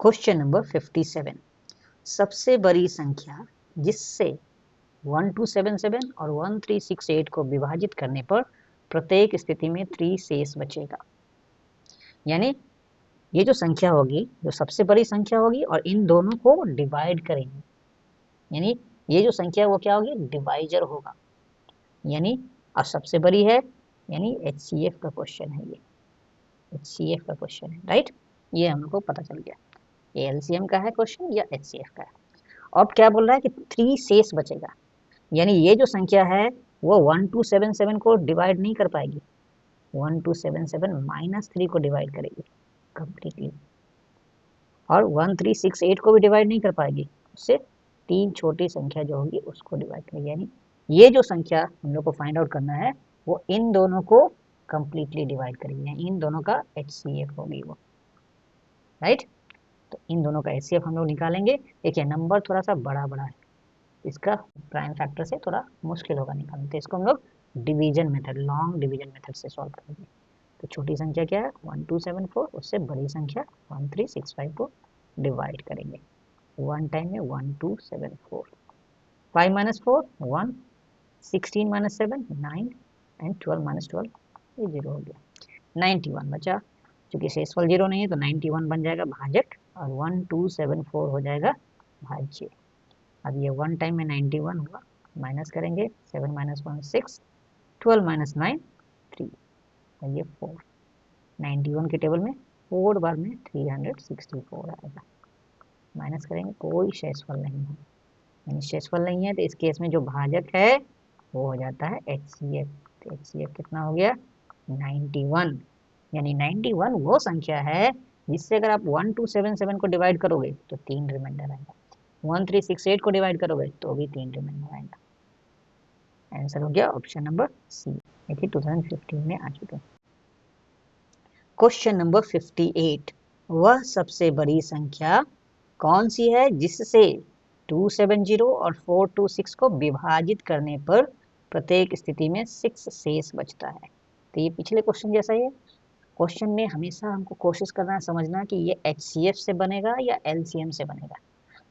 Question number 57, सबसे बड़ी संख्या जिससे 1277 और 1368 को विभाजित करने पर प्रत्येक स्थिति में 3 शेष बचेगा। यानी ये जो संख्या होगी, जो सबसे बड़ी संख्या होगी, और इन दोनों को डिवाइड करेंगे, यानी ये जो संख्या वो क्या होगी, डिवाइजर होगा, यानी और सबसे बड़ी है, यानी HCF का क्वेश्चन है, ये HCF का क्वेश्चन है, राइट। ये हम लोग को पता चल गया, ये LCM का है क्वेश्चन या HCF का है। अब क्या बोल रहा है कि 3 शेष बचेगा, यानी ये जो संख्या है वो 1277 को डिवाइड नहीं कर पाएगी, 1277 -3 को डिवाइड करेगी कंप्लीटली, और 1368 को भी डिवाइड नहीं कर पाएगी, उससे 3 छोटी संख्या जो होगी उसको डिवाइड करेगी। यानी ये जो संख्या हम लोग को फाइंड आउट करना है वो इन दोनों को कंप्लीटली डिवाइड करेगी, इन दोनों का HCF होगी वो, राइट। तो इन दोनों का HCF हम लोग निकालेंगे। देखिए नंबर थोड़ा सा बड़ा बड़ा है, इसका प्राइम फैक्टर से थोड़ा मुश्किल होगा निकालना, तो इसको हम लोग division method, long division method से सॉल्व करेंगे। तो छोटी संख्या क्या है 1274, उससे बड़ी संख्या 1365 को डिवाइड करेंगे। 1 टाइम में 1274, 5 - 4 1, 16 - 7 9, एंड 12 - 12 ये 0 हो गया, 91 बचा। चूंकि शेषफल 0 नहीं है तो 91 बन जाएगा भाजक, और 1274 हो जाएगा भाज्य। अब ये 1 टाइम में 91 हुआ, माइनस करेंगे, 7 - 1 6, 12 - 9 3, और ये 4, 91 के टेबल में 4 बार में 364 आएगा, माइनस करेंगे, कोई शेषफल नहीं है, यानी शेषफल नहीं है तो इस केस में जो भाजक है वो हो जाता है HCF। तो HCF कितना हो गया 91, यानी 91 वो संख्या है जिससे अगर आप 1277 को डिवाइड करोगे तो 3 रिमाइंडर आएगा, 1368 को डिवाइड करोगे तो भी 3 रिमाइंडर आएगा। आंसर हो गया ऑप्शन नंबर सी, देखिए 2015 में आ चुके। क्वेश्चन नंबर 58, वह सबसे बड़ी संख्या कौन सी है जिससे 270 और 426 को विभाजित करने पर प्रत्येक स्थिति में 6 शेष बचता है। तो ये पिछले क्वेश्चन जैसा ही है। क्वेश्चन में हमेशा हमको कोशिश करना है समझना कि ये HCF से बनेगा या LCM से बनेगा।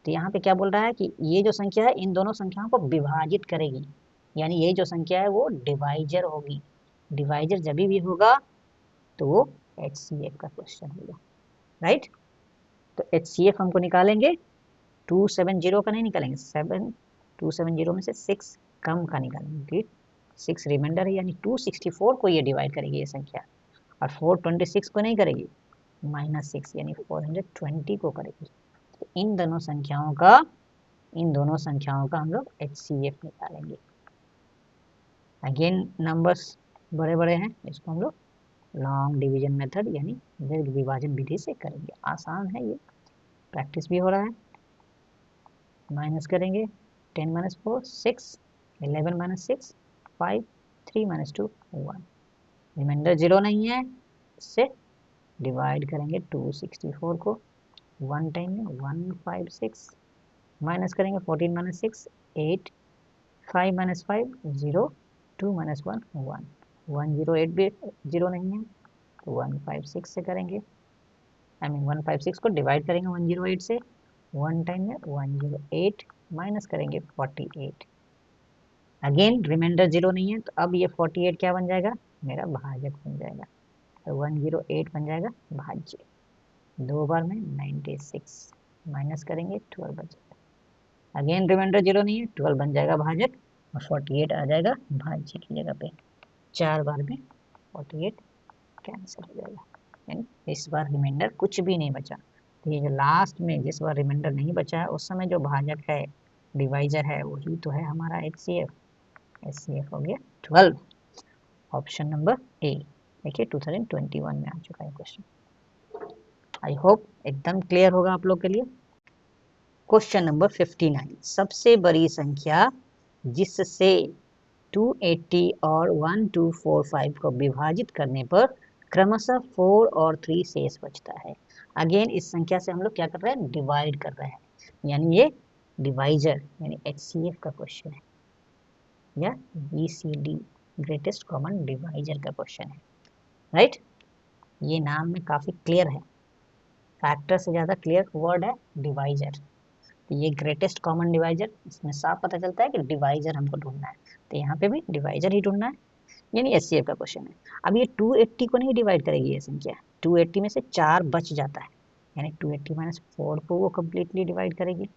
तो यहाँ पे क्या बोल रहा है कि ये जो संख्या है इन दोनों संख्याओं को विभाजित करेगी, यानी ये जो संख्या है वो डिवाइजर होगी, डिवाइजर जब भी होगा तो वो HCF का क्वेश्चन होगा, राइट। तो HCF हमको निकालेंगे, 270 का नहीं निकालेंगे, 270 में से 6 कम का निकालेंगे, 6 रिमाइंडर है, यानी 264 को ये डिवाइड करेगी ये संख्या, और 426 को नहीं करेगी, -6 यानी 420 को करेगी। तो इन दोनों संख्याओं का हम लोग HCF निकालेंगे। अगेन नंबर्स बड़े बड़े हैं, इसको हम लोग लॉन्ग डिवीजन मेथड यानी दीर्घ विभाजन विधि से करेंगे, आसान है ये, प्रैक्टिस भी हो रहा है। माइनस करेंगे, 10 - 4 6, 11 - 6 5, 3 - 2 1, रिमाइंडर 0 नहीं है, इससे डिवाइड करेंगे 264 को, 1 टाइम में 156, माइनस करेंगे 14 - 6 8, 5 - 5 0, 2 - 1 1, 108 भी 0 नहीं है तो 156 से करेंगे, 156 को डिवाइड करेंगे 108 से, 1 टाइम में 108, माइनस करेंगे 48, अगेन रिमाइंडर 0 नहीं है तो अब ये 48 क्या बन जाएगा, मेरा भाजक बन जाएगा, तो 108 बन जाएगा भाज्य, 2 बार में 96, माइनस करेंगे 12 बचेगा, अगेन रिमाइंडर 0 नहीं है, 12 बन जाएगा भाजक, और 48 आ जाएगा भाज्य की जगह पे, 4 बार में 48 कैंसिल हो जाएगा, यानी इस बार रिमाइंडर कुछ भी नहीं बचा। तो ये जो लास्ट में जिस बार रिमाइंडर नहीं बचा है उस समय जो भाजक है, डिवाइजर है, वही तो है हमारा HCF। HCF हो गया 12, ऑप्शन नंबर ए। देखिए 2021 में आ चुका है क्वेश्चन, आई होप एकदम क्लियर होगा आप लोग के लिए। क्वेश्चन नंबर 59, सबसे बड़ी संख्या जिससे 280 और 1245 को विभाजित करने पर क्रमशः 4 और 3 शेष बचता है। अगेन इस संख्या से हम लोग क्या कर रहे हैं, डिवाइड कर रहे हैं, यानी ये डिवाइजर यानी HCF का क्वेश्चन है, या GCD ग्रेटेस्ट कॉमन डिवाइजर का क्वेश्चन है, राइट। ये नाम में काफी क्लियर है, फैक्टर से ज़्यादा क्लियर वर्ड है डिवाइजर। तो ये ग्रेटेस्ट कॉमन डिवाइजर, इसमें साफ पता चलता है कि डिवाइजर हमको ढूंढना है, तो यहाँ पे भी डिवाइजर ही ढूंढना है, यानी एचसीएफ का क्वेश्चन है। अब ये 280 को नहीं डिवाइड करेगी ये संख्या, 280 में से 4 बच जाता है, यानी 280 माइनस 4 को वो कम्प्लीटली डिवाइड करेगी।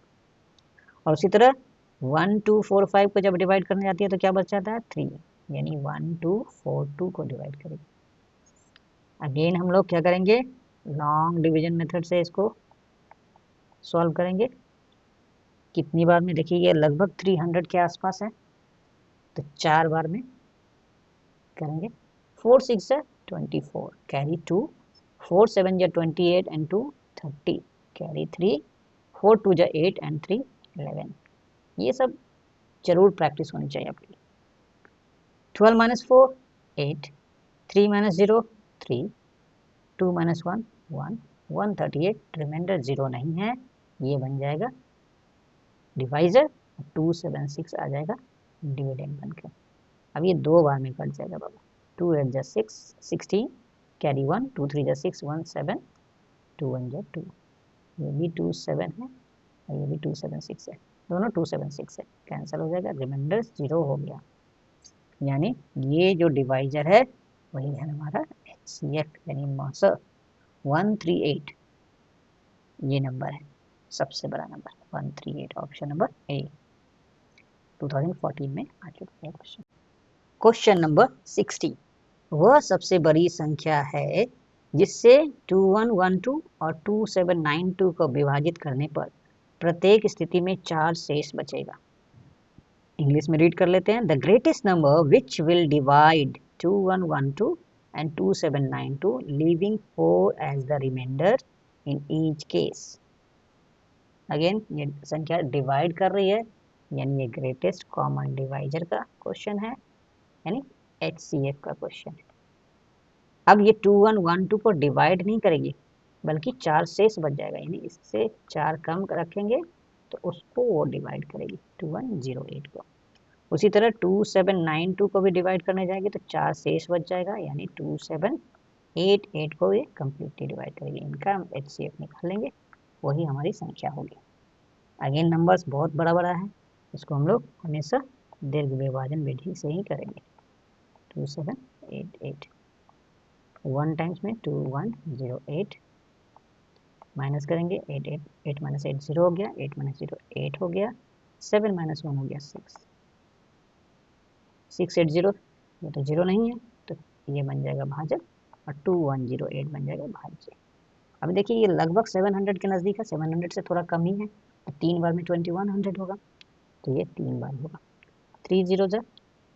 और उसी तरह 1 2 4 5 को जब डिवाइड करने जाती है तो क्या बच जाता है 3, यानी 1 2 4 2 को डिवाइड करेगी। अगेन हम लोग क्या करेंगे, लॉन्ग डिवीजन मेथड से इसको सॉल्व करेंगे। कितनी बार में, देखिए ये लगभग 300 के आसपास है, तो 4 बार में करेंगे। 4 6 है 24 कैरी 2, 4 7 है 28 एंड 2 30 कैरी 3, 4 2 है 8 एंड 3 11। ये सब जरूर प्रैक्टिस होनी चाहिए आपकी। 12 माइनस 4 8, 3 माइनस 0 3, 2 माइनस 1 1, 138, रिमाइंडर 0 नहीं है, ये बन जाएगा डिवाइजर, 276 आ जाएगा डिविडेंड बनकर। अब ये 2 बार में कट जाएगा बाबा, 2 8 जा 6 16 कैरी 1, 2 3 जा 6 1 7, 2 1 जा 2, ये भी 2 7 है और ये भी 2 7 6 है, दोनों 2 7 6 है, कैंसिल हो जाएगा, रिमाइंडर 0 हो गया। यानी ये जो डिवाइजर है वही है हमारा HCF, यानी मासर 138, ये नंबर है सबसे बड़ा नंबर 138, ऑप्शन नंबर ए 2014 में आ चुका है क्वेश्चन। क्वेश्चन नंबर 60, वह सबसे बड़ी संख्या है जिससे 2112 और 2792 को विभाजित करने पर प्रत्येक स्थिति में 4 शेष बचेगा। इंग्लिश में रीड कर लेते हैं। The greatest number which will divide 2112 and 2792 leaving 4 as the remainder in each case। Again ये संख्या डिवाइड कर रही है, यानी ये ग्रेटेस्ट कॉमन डिवाइजर का क्वेश्चन है, यानी HCF का क्वेश्चन है। अब ये 2112 को डिवाइड नहीं करेगी, बल्कि 4 शेष बच जाएगा, यानी इससे 4 कम रखेंगे तो उसको वो डिवाइड करेगी 2108 को। उसी तरह 2792 को भी डिवाइड करने जाएगी तो 4 शेष बच जाएगा, यानी 2788 को ये कम्प्लीटली डिवाइड करेगी। इनका हम HCF निकाल लेंगे, वही हमारी संख्या होगी। अगेन नंबर्स बहुत बड़ा बड़ा है, इसको हम लोग हमेशा दीर्घ विभाजन विधि से ही करेंगे। 2788 1 टाइम्स में 2108 माइनस करेंगे 8 8 8 माइनस 8 0 हो गया, 8 माइनस 0 8 हो गया, 7 माइनस 1 हो गया 6 680, ये तो 0 नहीं है तो ये बन जाएगा भाजक और 2108 बन जाएगा भाज्य। अब देखिए ये लगभग 700 के नज़दीक है, 700 से थोड़ा कम ही है, तो 3 बार में 2100 होगा, तो ये 3 बार होगा। 3 0 जा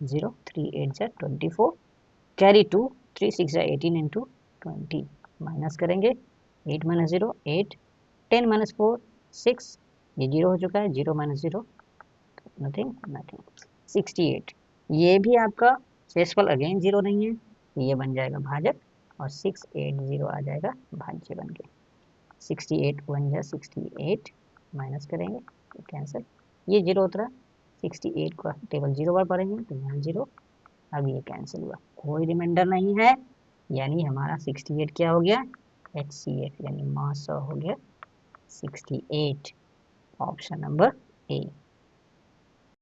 0, 3 8 जा 24 कैरी 2, 3 6 जा 18 इंटू 20 माइनस करेंगे 8 माइनस 0 8, 10 माइनस 4 6, ये 0 हो चुका है, 0 माइनस 0 नथिंग नथिंग 68, ये भी आपका शेषफल अगेन 0 नहीं है, ये बन जाएगा भाजक और 680 आ जाएगा भाज्य बन के। 68 1 जा 68 माइनस करेंगे तो कैंसिल, ये 0 उतरा, 68 को टेबल 0 बार पढ़ेंगे तो यहाँ 0, अब ये कैंसिल हुआ, कोई रिमाइंडर नहीं है, यानी हमारा 68 क्या हो गया HCF, यानी मास हो गया 68, ऑप्शन नंबर ए।